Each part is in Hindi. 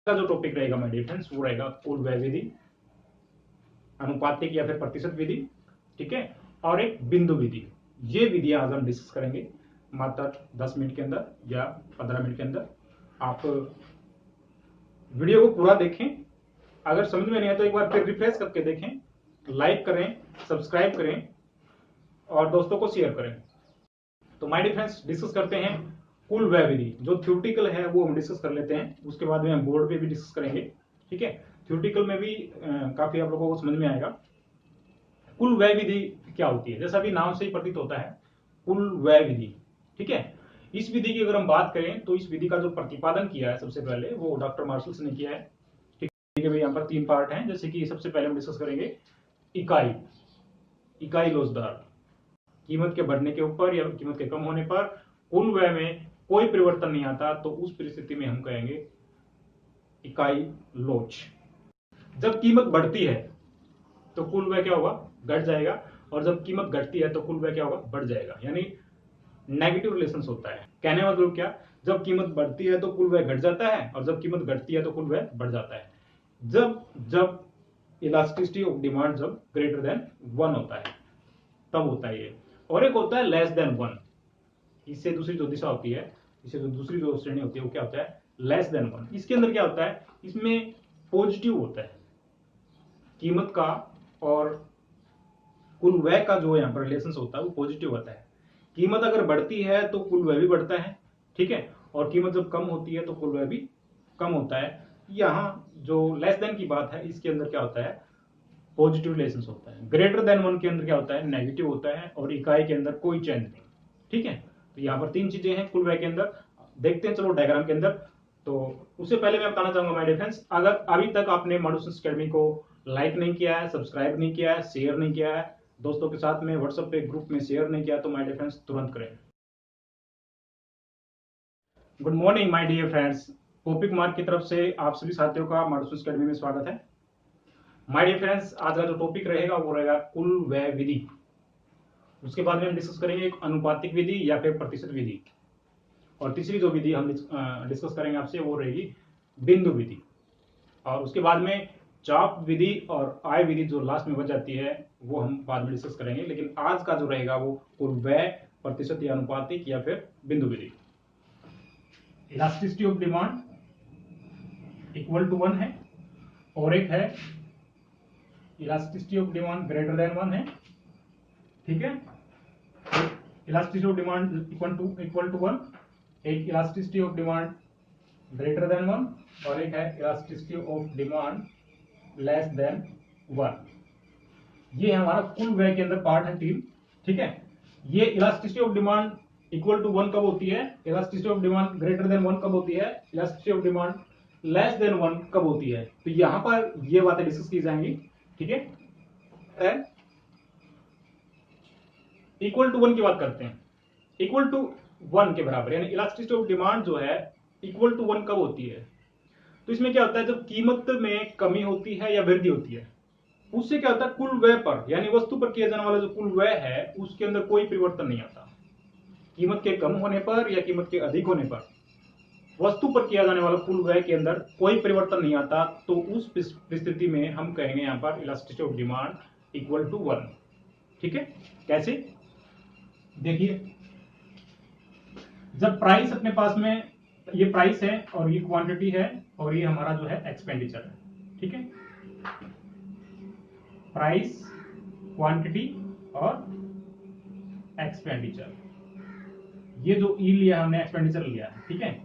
का जो टॉपिक रहेगा माय डियर फ्रेंड्स वो रहेगा कुल व्यय विधि, अनुपातिक या फिर प्रतिशत विधि, ठीक है, और एक बिंदु विधि। ये विधियां आज हम डिस्कस करेंगे मात्र 10 मिनट के अंदर या 15 मिनट के अंदर। आप वीडियो को पूरा देखें, अगर समझ में नहीं आया तो एक बार फिर रिफ्रेश करके देखें, लाइक करें, सब्सक्राइब करें और दोस्तों को शेयर करें। तो माय डियर फ्रेंड्स डिस्कस करते हैं कुल व्यय विधि। जो थ्योरेटिकल है वो हम डिस्कस कर लेते हैं, उसके बाद में हम बोर्ड पे भी डिस्कस करेंगे, ठीक है। थ्योरेटिकल में भी काफी आप लोगों को समझ में आएगा। कुल व्यय विधि क्या होती है, जैसा अभी नाम से ही प्रतीत होता है, कुल व्यय विधि, ठीक है। इस विधि की अगर हम बात करें तो इस विधि का जो प्रतिपादन किया है सबसे पहले वो डॉक्टर मार्शल्स ने किया है, ठीक है भाई। यहाँ पर 3 पार्ट हैं, जैसे कि सबसे पहले हम डिस्कस करेंगे इकाई लॉस दर। कीमत के बढ़ने के ऊपर या कीमत के कम होने पर कुल व्यय में कोई परिवर्तन नहीं आता तो उस परिस्थिति में हम कहेंगे इकाई लोच। जब कीमत बढ़ती है तो कुल व्यय क्या होगा, घट जाएगा, और जब कीमत घटती है तो कुल व्यय क्या होगा, बढ़ जाएगा। यानी नेगेटिव रिलेशंस होता है। कहने मतलब क्या, जब कीमत बढ़ती है तो कुल व्यय घट जाता है और जब कीमत घटती है तो कुल व्यय बढ़ जाता है। जब जब इलास्टिसिटी ऑफ डिमांड जब ग्रेटर देन 1 होता है तब होता है ये। और एक होता है लेस देन 1, इससे दूसरी जो दिशा होती है, इससे जो दूसरी जो श्रेणी होती है वो क्या होता है, लेस देन 1। इसके अंदर क्या होता है, इसमें पॉजिटिव होता है, कीमत का और कुल व्यय का जो यहाँ पर रिलेशन होता है वो पॉजिटिव होता है। कीमत अगर बढ़ती है तो कुल व्यय भी बढ़ता है, ठीक है, और कीमत जब कम होती है तो कुल व्यय भी कम होता है। यहाँ जो लेस देन की बात है इसके अंदर क्या होता है, पॉजिटिव रिलेशंस होता है। ग्रेटर देन 1 के अंदर क्या होता है, नेगेटिव होता है, और इकाई के अंदर कोई चेंज नहीं, ठीक है। तो यहाँ पर 3 चीजें हैं कुल व्यय के अंदर। देखते हैं चलो डायग्राम के अंदर। तो उससे पहले मैं बताना चाहूंगा माय डियर फ्रेंड्स, अगर अभी तक आपने मॉड्यूल्स अकेडमी को लाइक नहीं किया है, सब्सक्राइब नहीं किया है, शेयर नहीं किया है, दोस्तों के साथ में व्हाट्सएप पे ग्रुप में शेयर नहीं किया, तो माय डियर फ्रेंड्स तुरंत करें। Good morning my dear friends, topic mark की तरफ से आप सभी साथियों का मॉड्यूल्स अकेडमी में स्वागत है। माय डियर फ्रेंड्स आज का जो टॉपिक रहेगा वो रहेगा कुल व्यय विधि। उसके बाद में हम डिस्कस करेंगे एक अनुपातिक विधि या फिर प्रतिशत विधि, और तीसरी जो विधि हम डिस्कस करेंगे आपसे वो रहेगी बिंदु विधि, और उसके बाद में चाप विधि और आय विधि जो लास्ट में बच जाती है वो हम बाद में डिस्कस करेंगे। लेकिन आज का जो रहेगा वो कुल व्यय, प्रतिशत या अनुपातिक या फिर बिंदु विधि। Elasticity of demand equal to 1 है, और एक है elasticity of demand greater than 1 है, ठीक है। Elasticity of demand equal to 1, एक elasticity of demand greater than 1 और एक है elasticity of demand less than 1। ये हमारा कुल व्यय के अंदर पार्ट है 3, ठीक है। ये elasticity of demand equal to 1 कब होती है, elasticity of demand greater than 1 कब होती है, elasticity of demand less than 1 कब होती है। तो यहां पर ये बातें डिस्कस की जाएंगी, ठीक है। इक्वल टू 1 की बात करते हैं। इक्वल टू 1 के बराबर यानी इलास्टिसिटी ऑफ डिमांड जो है इक्वल टू 1 कब होती है, तो इसमें क्या होता है, जब कीमत में कमी होती है या वृद्धि होती है, उससे क्या होता है, कुल व्यय पर यानी वस्तु पर किया जाने वाला जो कुल व्यय है उसके अंदर कोई परिवर्तन नहीं आता। कीमत के कम होने पर या कीमत के अधिक होने पर वस्तु पर किया जाने वाला कुल व्यय के अंदर कोई परिवर्तन नहीं आता, तो उस परिस्थिति में हम कहेंगे यहाँ पर elasticity of demand equal to 1, ठीक है। कैसे, देखिए, जब प्राइस अपने पास में, ये प्राइस है और ये क्वांटिटी है और ये हमारा जो है एक्सपेंडिचर है, ठीक है। प्राइस, क्वांटिटी और एक्सपेंडिचर, ये जो ई लिया हमने, एक्सपेंडिचर लिया है, ठीक है।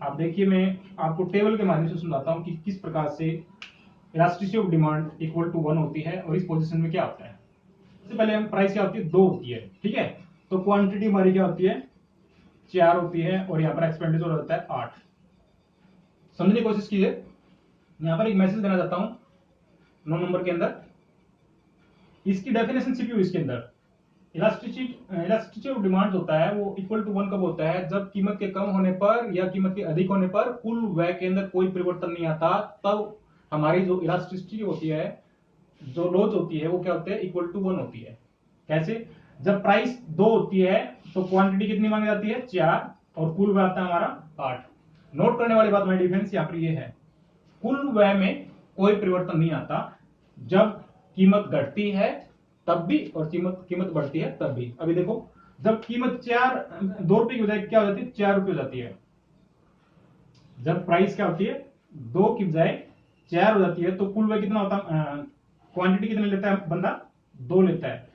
आप देखिए, मैं आपको टेबल के माध्यम से समझाता हूं कि किस प्रकार से elasticity of demand equal to 1 होती है और इस पोजीशन में क्या होता है। सबसे पहले हम प्राइस क्या होती है, 2 होती है, ठीक है। तो क्वांटिटी हमारी क्या होती है, 4 होती है, और यहाँ पर एक्सपेंडिचर होता है 8। समझने की कोशिश कीजिए, यहाँ पर एक मैसेज देना चाहता हूं 9 नंबर के अंदर। इसकी डेफिनेशन सीपीयू इसके अंदर इलास्टिसिटी ऑफ डिमांड होता है वो इक्वल टू 1 कब होता है, जब कीमत के कम होने पर या कीमत के अधिक होने पर कुल व्यय के अंदर कोई परिवर्तन नहीं आता, तब हमारी जो इलास्टिसिटी होती है, जो लॉस होती है, वो क्या होती है, इक्वल टू 1 होती है। कैसे, जब प्राइस 2 होती है तो क्वांटिटी कितनी मांगी जाती है, 4, और कुल व्यय आता है हमारा 8। नोट करने वाली बात माय डियर फ्रेंड्स यहाँ पर ये है, कुल व्यय में कोई परिवर्तन नहीं आता। जब कीमत घटती है तब भी और कीमत बढ़ती है तब भी। अभी देखो, जब कीमत 2 रुपए की बजाय क्या हो जाती है, 4 रुपए हो जाती है। जब प्राइस क्या होती है, 2 की बजाय 4 हो जाती है, तो कुल व्यय कितना होता है, क्वांटिटी कितना लेता है बंदा, 2 लेता है,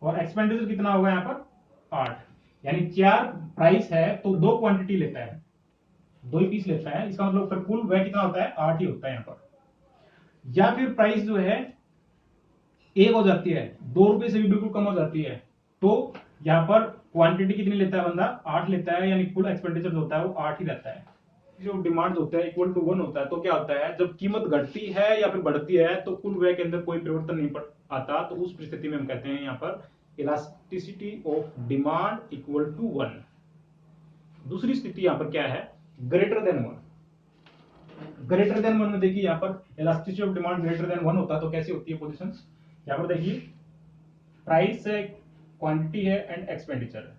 और एक्सपेंडिचर कितना होगा यहाँ पर, 8। यानी 4 प्राइस है तो 2 क्वांटिटी लेता है, 2 ही पीस लेता है। इसका मतलब फिर कुल व्यय कितना होता है, 8 ही होता है यहाँ पर। या फिर प्राइस जो है 1 हो जाती है, 2 रुपए से भी बिल्कुल कम हो जाती है, तो यहाँ पर क्वांटिटी कितनी लेता है बंदा, 8 लेता है, यानी कुल एक्सपेंडिचर जो होता है वो 8 ही रहता है। जो डिमांड होता है इक्वल टू 1 होता है, तो क्या होता है, जब कीमत घटती है या फिर बढ़ती है तो कुल व्यय के अंदर कोई परिवर्तन नहीं आता, तो उस परिस्थिति में हम कहते हैं यहाँ पर elasticity of demand equal to 1। दूसरी स्थिति यहाँ पर क्या है, ग्रेटर देन 1। ग्रेटर देन 1 में देखिए यहाँ पर elasticity of demand greater than 1 होता है, तो कैसी होती है पोजीशन, यहाँ पर देखिए प्राइस है, क्वांटिटी है एंड एक्सपेंडिचर है।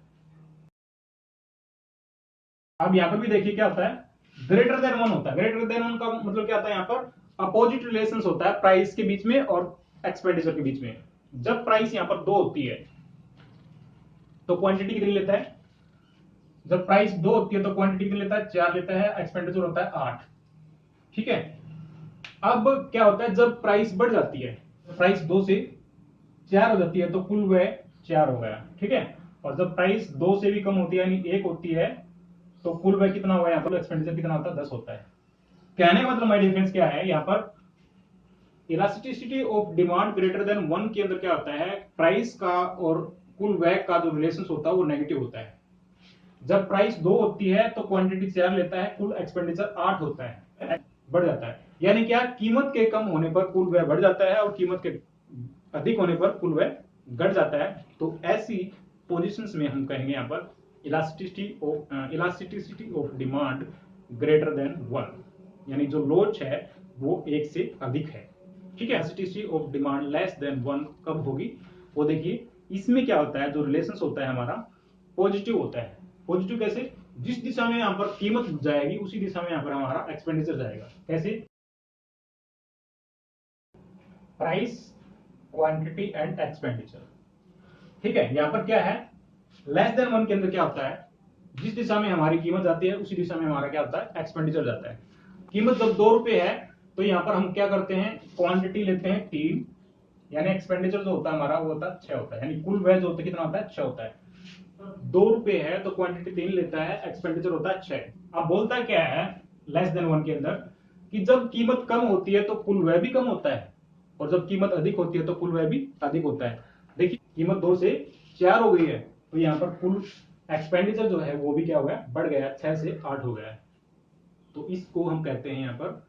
अब यहाँ पर भी देखिए क्या होता है, ग्रेटर देन 1 होता है। ग्रेटर देन 1 का मतलब क्या होता है, यहाँ पर अपोजिट रिलेशंस होता है प्राइस के बीच में और एक्सपेंडिचर के बीच में। जब प्राइस यहाँ पर 2 होती है तो क्वांटिटी कितनी लेता है, जब प्राइस 2 होती है तो क्वांटिटी कितनी लेता है, 4 लेता है, एक्सपेंडिचर होता है 8। ठीक है। अब क्या होता है, जब प्राइस बढ़ जाती है, प्राइस 2 से 4 हो जाती है, तो कुल व्यय 4 हो गया। ठीक है। और जब प्राइस 2 से भी कम होती है यानी 1 होती है, तो कुल व्यय कितना होगा, यहाँ पर एक्सपेंडिचर कितना होता है, 10 होता है। कहने का मतलब माय डिफरेंस क्या है, यहाँ पर elasticity of demand greater than 1 के अंदर क्या होता है, प्राइस का और कुल व्यय का जो रिलेशन होता है वो नेगेटिव होता है। जब प्राइस 2 होती है तो क्वांटिटी 4 लेता है, कुल एक्सपेंडिचर 8 होता है, बढ़ जाता है। यानी क्या, कीमत के कम होने पर कुल व्यय बढ़ जाता है और कीमत के अधिक होने पर कुल व्यय घट जाता है। तो ऐसी पोजीशंस में हम कहेंगे यहाँ पर elasticity of demand greater than 1, यानी जो लोच है वो 1 से अधिक है। ठीक है। Elasticity of demand less than 1 कब होगी, वो देखिए इसमें क्या होता है, जो रिलेशंस होता है हमारा पॉजिटिव होता है। पॉजिटिव कैसे, जिस दिशा में यहाँ पर कीमत जाएगी उसी दिशा में यहाँ पर हमारा एक्सपेंडिचर जाएगा। कैसे, प्राइस, क्वांटिटी एंड एक्सपेंडिचर। ठीक है। यहाँ पर क्या है, लेस देन 1 के अंदर क्या होता है, जिस दिशा में हमारी कीमत जाती है उसी दिशा में हमारा क्या होता है, एक्सपेंडिचर जाता है। कीमत जब 2 रुपए है तो यहाँ पर हम क्या करते हैं, क्वांटिटी लेते हैं 3, यानी एक्सपेंडिचर जो होता है हमारा वो होता है 6 होता है, यानी कुल व्यय जो होता है कितना होता है, 6 होता है। 2 रुपए है तो क्वांटिटी 3 लेता है, एक्सपेंडिचर होता है 6। अब बोलता क्या है लेस देन 1 के अंदर, कि जब कीमत कम होती है तो कुल व्यय भी कम होता है, और जब कीमत अधिक होती है तो कुल व्यय भी अधिक होता है। देखिए कीमत 2 से 4 हो गई है, तो यहाँ पर कुल एक्सपेंडिचर जो है वो भी क्या हो गया, बढ़ गया, 6 से 8 हो गया है। तो इसको हम कहते हैं यहाँ पर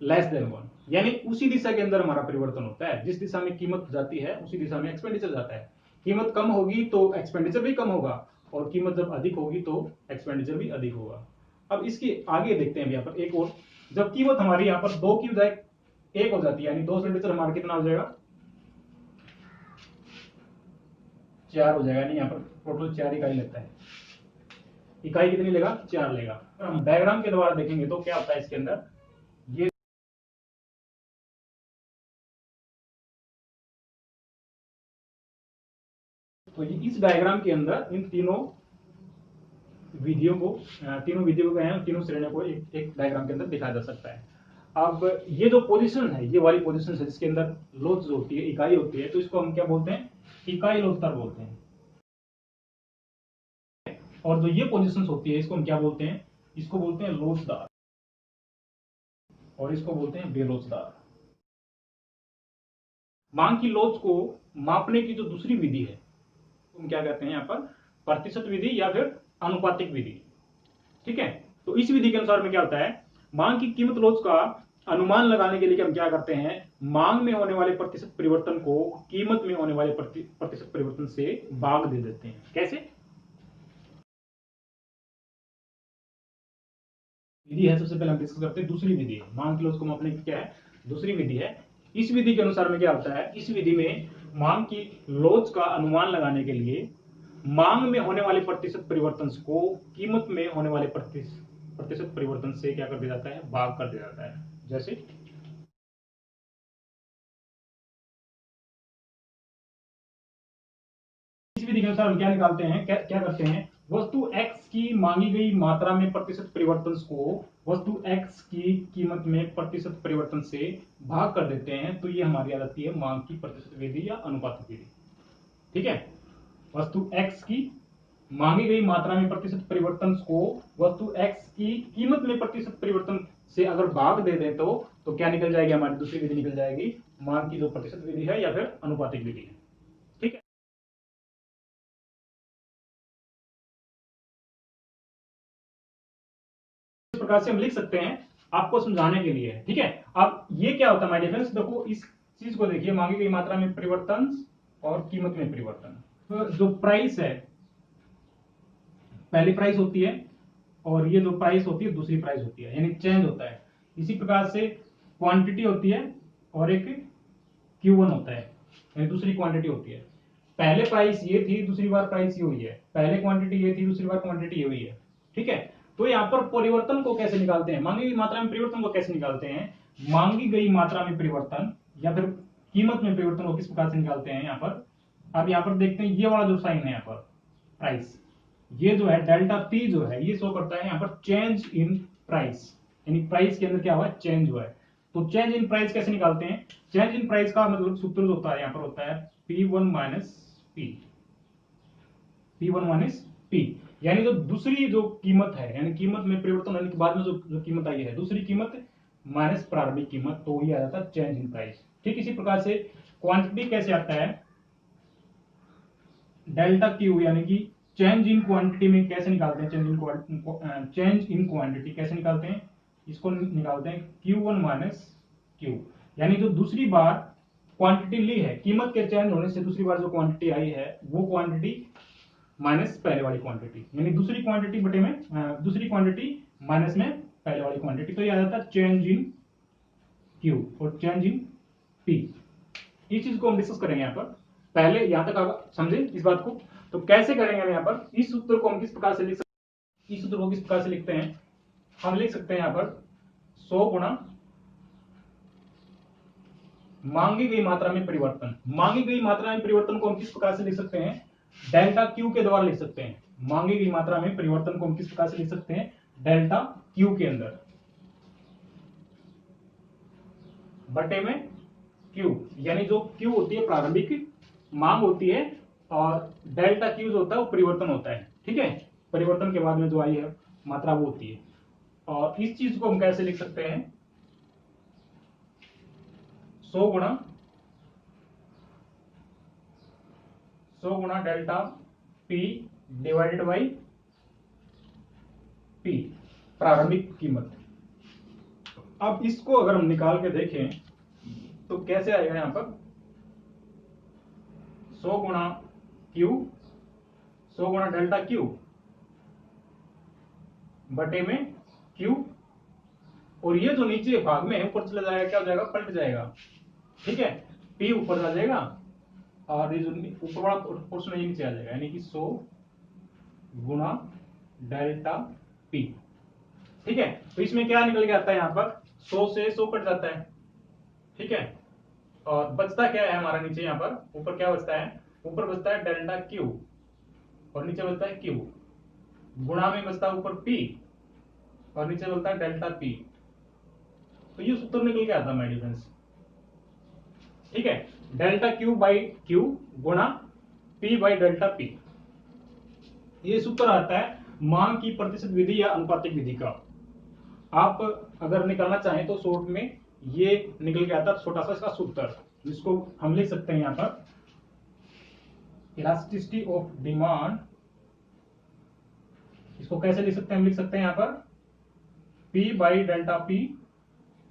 लेस देन 1, यानी उसी दिशा के अंदर हमारा परिवर्तन होता है। जिस दिशा में कीमत जाती है उसी दिशा में एक्सपेंडिचर जाता है। कीमत कम होगी तो एक्सपेंडिचर भी कम होगा, और कीमत जब अधिक होगी तो एक्सपेंडिचर भी अधिक होगा। अब इसके आगे देखते हैं यहाँ पर एक और, जब कीमत हमारी यहाँ पर 2 की बजाय 1 हो जाती है, यानी 2 एक्सपेंडिचर हमारा कितना हो जाएगा, 4 हो जाएगा। यानी यहाँ पर टोटल 4 इकाई लेता है। इकाई कितनी लेगा, 4 लेगा। हम डायग्राम के द्वारा देखेंगे तो क्या होता है इसके अंदर, ये तो इस डायग्राम के अंदर इन तीनों विधियों को तीनों श्रेणियों को एक डायग्राम के अंदर दिखाया जा सकता है। अब ये जो पोजीशन है, ये वाली पोजीशन है जिसके अंदर लोच जो होती है, इकाई होती है, तो इसको हम क्या बोलते हैं, इकाई लोचदार बोलते हैं। और जो ये पोजीशंस होती है इसको हम क्या बोलते हैं, इसको बोलते हैं लोचदार, और इसको बोलते हैं बेलोचदार। मांग की लोच को मापने की जो दूसरी विधि है हम क्या कहते हैं यहाँ पर, प्रतिशत विधि या फिर अनुपातिक विधि। ठीक है। तो इस विधि के अनुसार में क्या होता है, मांग की कीमत लोच का अनुमान लगाने के लिए हम क्या करते हैं, मांग में होने वाले प्रतिशत परिवर्तन को कीमत में होने वाले प्रतिशत परिवर्तन से भाग दे देते हैं। कैसे, विधि है, सबसे पहले हम डिस्कस करते हैं दूसरी विधि है, मांग की लोच को मापने की क्या है, दूसरी विधि है। इस विधि के अनुसार में क्या होता है, इस विधि में मांग की लोच का अनुमान लगाने के लिए मांग में होने वाले प्रतिशत परिवर्तन को कीमत में होने वाले प्रतिशत परिवर्तन से क्या कर दिया जाता है, भाग कर दिया जाता है। जैसे इस विधि के अनुसार हम क्या निकालते हैं, क्या करते हैं, वस्तु x की मांगी गई मात्रा में प्रतिशत परिवर्तन को वस्तु x की कीमत में प्रतिशत परिवर्तन से भाग कर देते हैं, तो ये हमारी आ जाती है मांग की प्रतिशत विधि या अनुपातिक विधि। ठीक है, वस्तु x की मांगी गई मात्रा में प्रतिशत परिवर्तन को वस्तु x की कीमत में प्रतिशत परिवर्तन से अगर भाग दे दें तो क्या निकल जाएगी, हमारी दूसरी विधि निकल जाएगी, मांग की जो प्रतिशत विधि है या फिर अनुपातिक विधि है। ठीक है, इस प्रकार से हम लिख सकते हैं आपको समझाने के लिए। ठीक है, अब ये क्या होता है माय डिफरेंस, देखो इस चीज को देखिए, मांगी गई मात्रा में परिवर्तन और कीमत में परिवर्तन। तो जो प्राइस है, पहली प्राइस होती है और ये जो प्राइस होती है दूसरी प्राइस होती है, यानी चेंज होता है। इसी प्रकार से क्वांटिटी होती है और एक Q1 होता है, यानी दूसरी क्वांटिटी होती है। पहले प्राइस ये थी, दूसरी बार प्राइस ये हुई है, पहले क्वांटिटी ये थी, दूसरी बार क्वांटिटी ये हुई है। ठीक है, तो यहाँ पर परिवर्तन को कैसे निकालते हैं, मांगी गई मात्रा में परिवर्तन को कैसे निकालते हैं, मांगी गई मात्रा में परिवर्तन या फिर कीमत में परिवर्तन को किस प्रकार से निकालते हैं यहाँ पर। अब यहाँ पर देखते हैं, ये वाला जो साइन है यहाँ पर प्राइस, ये जो है डेल्टा पी जो है, ये शो करता है यहाँ पर चेंज इन प्राइस, यानी प्राइस के अंदर क्या हुआ है, चेंज हुआ है। तो चेंज इन प्राइस कैसे निकालते हैं, चेंज इन प्राइस का मतलब सूत्र जो होता है यहाँ पर होता है P1 minus P, P1 minus P, यानी जो दूसरी जो कीमत है, यानी कीमत में परिवर्तन होने के बाद में जो कीमत आई है, दूसरी कीमत माइनस प्रारंभिक कीमत, तो ये आ जाता है चेंज इन प्राइस। ठीक, इसी प्रकार से क्वांटिटी कैसे आता है, डेल्टा क्यू, यानी कि चेंज इन क्वांटिटी में कैसे निकालते हैं, चेंज इन क्वांटिटी कैसे निकालते हैं, इसको निकालते हैं Q1 माइनस क्यू, यानी जो दूसरी बार क्वांटिटी ली है, कीमत के चेंज होने से दूसरी बार जो क्वांटिटी आई है वो क्वांटिटी माइनस पहले वाली क्वांटिटी, यानी दूसरी क्वांटिटी बटे में दूसरी क्वांटिटी माइनस में पहले वाली क्वांटिटी, तो ये आ जाता है चेंज इन क्यू और चेंज इन पी। इस चीज को हम डिस्कस करेंगे यहाँ पर। पहले यहां तक आप समझे इस बात को, तो कैसे करेंगे हम यहाँ पर, इस सूत्र को हम किस प्रकार से लिख सकते हैं, इस सूत्र को किस प्रकार से लिखते हैं, हम लिख सकते हैं यहाँ पर 100 गुणा मांगी गई मात्रा में परिवर्तन। मांगी गई मात्रा में परिवर्तन को हम किस प्रकार से लिख सकते हैं, डेल्टा क्यू के द्वारा लिख सकते हैं। मांगी गई मात्रा में परिवर्तन को हम किस प्रकार से लिख सकते हैं, डेल्टा क्यू के अंदर बटे में क्यू, यानी जो क्यू होती है प्रारंभिक मांग होती है और डेल्टा क्यू जो होता है वो परिवर्तन होता है। ठीक है, परिवर्तन के बाद में जो आई है मात्रा वो होती है। और इस चीज को हम कैसे लिख सकते हैं, 100 गुणा delta P divided by P, प्रारंभिक कीमत। अब इसको अगर हम निकाल के देखें तो कैसे आएगा, यहां पर 100 गुणा क्यू, 100 गुणा डेल्टा क्यू बटे में क्यू, और ये जो नीचे भाग में है ऊपर चला जाएगा, क्या हो जाएगा, पलट जाएगा। ठीक है, पी ऊपर आ जाएगा और ये जो ऊपर वाला पोर्शन ये नीचे आ जाएगा, यानी कि 100 गुणा डेल्टा पी। ठीक है, तो इसमें क्या निकल के आता है, यहाँ पर 100 से 100 कट जाता है। ठीक है, और बचता क्या है हमारा नीचे, यहाँ पर ऊपर क्या बचता है, ऊपर बचता है डेल्टा क्यू और नीचे बचता है क्यू, गुणा में बचता है ऊपर पी और नीचे बचता है डेल्टा पी। तो ये सूत्र निकल के आता है माय डिफरेंस। ठीक है, डेल्टा क्यू बाई क्यू गुणा पी बाई डेल्टा पी, ये सूत्र आता है मांग की प्रतिशत विधि या अनुपातिक विधि का। आप अगर निकालना चाहें तो शॉर्ट में ये निकल के आता है छोटा सा इसका सूत्र, जिसको हम लिख सकते हैं यहाँ पर इलास्टिसिटी ऑफ डिमांड। इसको कैसे लिख सकते हैं, हम लिख सकते हैं यहाँ पर P बाई डेल्टा पी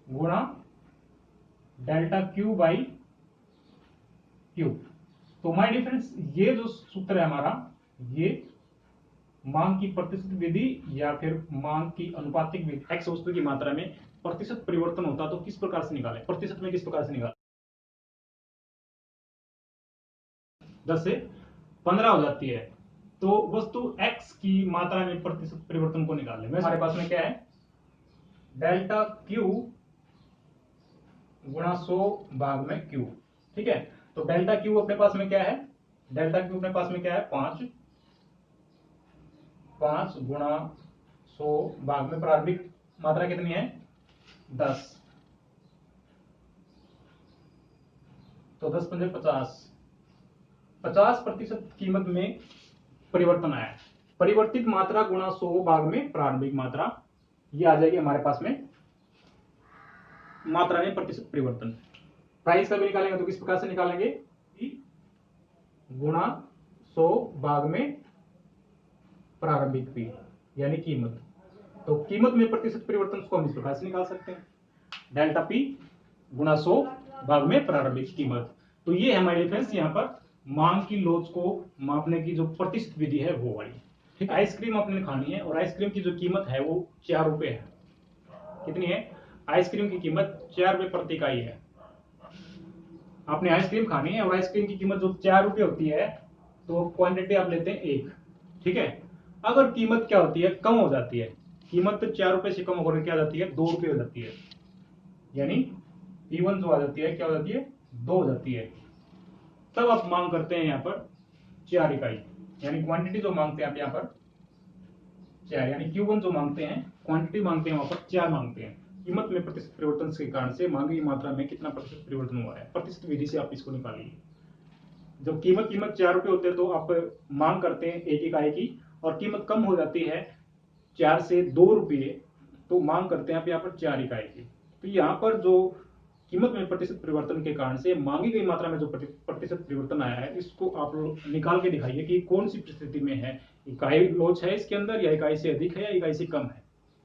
गुणा डेल्टा क्यू बाई क्यू। तो माय डिफरेंस, ये जो सूत्र है हमारा, ये मांग की प्रतिशत विधि या फिर मांग की अनुपातिक विधि, एक्स वस्तु की मात्रा में प्रतिशत परिवर्तन होता तो किस प्रकार से निकाले, प्रतिशत में किस प्रकार से निकाले, 10 से 15 हो जाती है, तो वस्तु x की मात्रा में प्रतिशत परिवर्तन को निकाले। हमारे पास में क्या है, डेल्टा क्यू गुणा 100 भाग में Q। ठीक है, तो डेल्टा Q अपने पास में क्या है, डेल्टा Q अपने पास में क्या है 5 गुणा 100 भाग में प्रारंभिक मात्रा कितनी है 10, तो 10 पंजे 50% कीमत में परिवर्तन आया। परिवर्तित मात्रा गुणा 100 भाग में प्रारंभिक मात्रा, ये आ जाएगी हमारे पास में मात्रा में प्रतिशत परिवर्तन। प्राइस का भी निकालेंगे तो किस प्रकार से निकालेंगे, गुणा 100 भाग में प्रारंभिक पी यानी कीमत। तो कीमत में प्रतिशत परिवर्तन को हम इस प्रकार से निकाल सकते हैं, डेल्टा पी गुणा 100 भाग में प्रारंभिक कीमत। तो ये है हमारे फ्रेंड्स यहाँ पर मांग की लोच को मापने की जो प्रतिशत विधि है वो वाली। ठीक, आइसक्रीम आपने खानी है और आइसक्रीम की जो कीमत है वो 4 रुपए है। कितनी है, आइसक्रीम की कीमत 4 रुपए प्रति इकाई है। आपने आइसक्रीम खानी है और आइसक्रीम की कीमत जो 4 रुपए होती है, तो क्वांटिटी आप लेते हैं 1। ठीक है, अगर कीमत क्या होती है कम हो जाती है, कीमत 4 रुपए से कम होकर क्या जाती है 2 रुपए हो जाती है, यानी P1 जो आ जाती है क्या हो जाती है 2 हो जाती है, तब आप मांग करते हैं यहाँ पर 4 इकाई, यानी क्वांटिटी जो मांगते हैं आप यहाँ पर 4, यानी Q1 जो मांगते हैं क्वांटिटी मांगते हैं वहां पर 4 मांगते हैं। कीमत में प्रतिशत परिवर्तन के कारण से मांगी मात्रा में कितना प्रतिशत परिवर्तन हुआ है, प्रतिशत विधि से आप इसको निकालिए। जब कीमत 4 रुपए होते हैं तो आप मांग करते हैं 1 इकाई की, और कीमत कम हो जाती है 4 से 2 रुपये, तो मांग करते हैं आप यहाँ पर 4 इकाई की। तो यहाँ पर जो कीमत में प्रतिशत परिवर्तन के कारण से मांगी गई मात्रा में जो प्रतिशत परिवर्तन आया है, इसको आप निकाल के दिखाइए कि कौन सी परिस्थिति में है, इकाई लोच है इसके अंदर या इकाई से अधिक है या इकाई से कम है।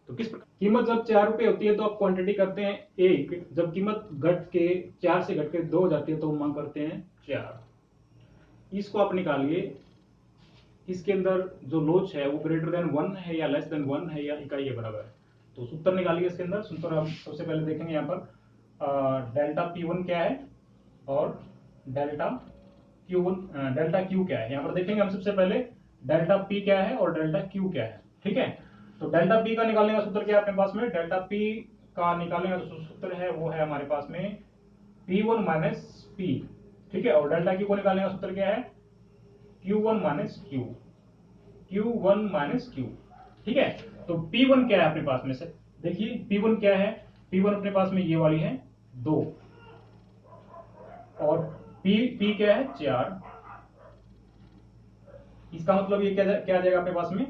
तो किस प्रकार कीमत जब 4 रुपए होती है तो आप क्वांटिटी करते हैं 1, जब कीमत घट के 4 से घट के 2 हो जाती है तो मांग करते हैं 4। इसको आप निकालिए, इसके अंदर जो लोच है वो ग्रेटर देन 1 है या लेस देन 1 है या इकाई के बराबर है। तो सूत्र निकालिए इसके अंदर। सूत्र हम सबसे पहले देखेंगे यहाँ पर डेल्टा P1 क्या है और डेल्टा Q क्या है। यहाँ पर देखेंगे हम सबसे पहले डेल्टा P क्या है और डेल्टा Q क्या है। ठीक है, तो डेल्टा P का निकालने का सूत्र क्या है अपने पास में, डेल्टा P का निकालने का जो सूत्र है वो है हमारे पास में P1 माइनस P। ठीक है, और डेल्टा Q को निकालने का सूत्र क्या है Q1 माइनस Q। ठीक है, तो P1 क्या है अपने पास में से, देखिए P1 क्या है, P1 अपने पास में ये वाली है 2, और P क्या है 4। इसका मतलब ये क्या आ जाएगा अपने पास में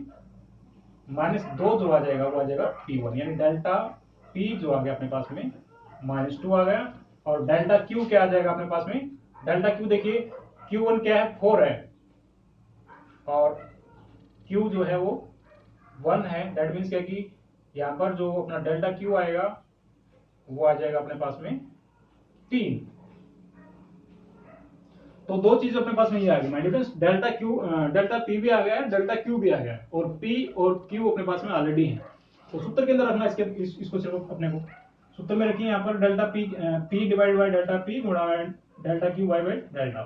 -2 जो आ जाएगा वो आ जाएगा P1, यानी डेल्टा P जो आ गया अपने पास में -2 आ गया। और डेल्टा Q क्या आ जाएगा अपने पास में, डेल्टा Q देखिए Q1 क्या है 4 है और Q जो है वो 1 है। दैट मीन्स क्या कि यहाँ पर जो अपना डेल्टा Q आएगा वो आ जाएगा अपने पास में 3। तो दो चीज अपने पास में ये आ गई माय डिफरेंस, डेल्टा P भी आ गया है, डेल्टा Q भी आ गया है, और P और Q अपने पास में ऑलरेडी है। तो सूत्र के अंदर रखना इसको सिर्फ अपने को सूत्र में रखिए यहाँ पर delta P divide by delta P गुणा डेल्टा Q बाय डेल्टा।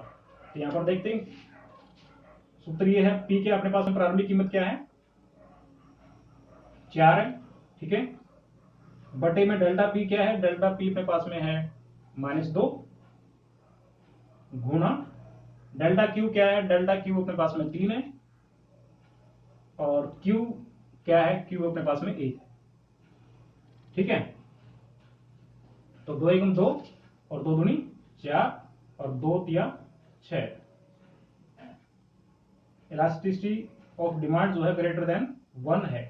तो यहाँ पर देखते हैं सूत्र ये है, P के अपने पास में प्रारंभिक कीमत क्या है 4 है। ठीक है, बटे में डेल्टा P क्या है, डेल्टा P अपने पास में है -2 गुणा डेल्टा Q क्या है, डेल्टा Q अपने पास में 3 है, और Q क्या है, Q अपने पास में 1। ठीक है, तो 2 एकम 2 और 2 दूनी 4 और 2 तिया 6। इलास्टिसिटी ऑफ डिमांड जो है ग्रेटर देन 1 है।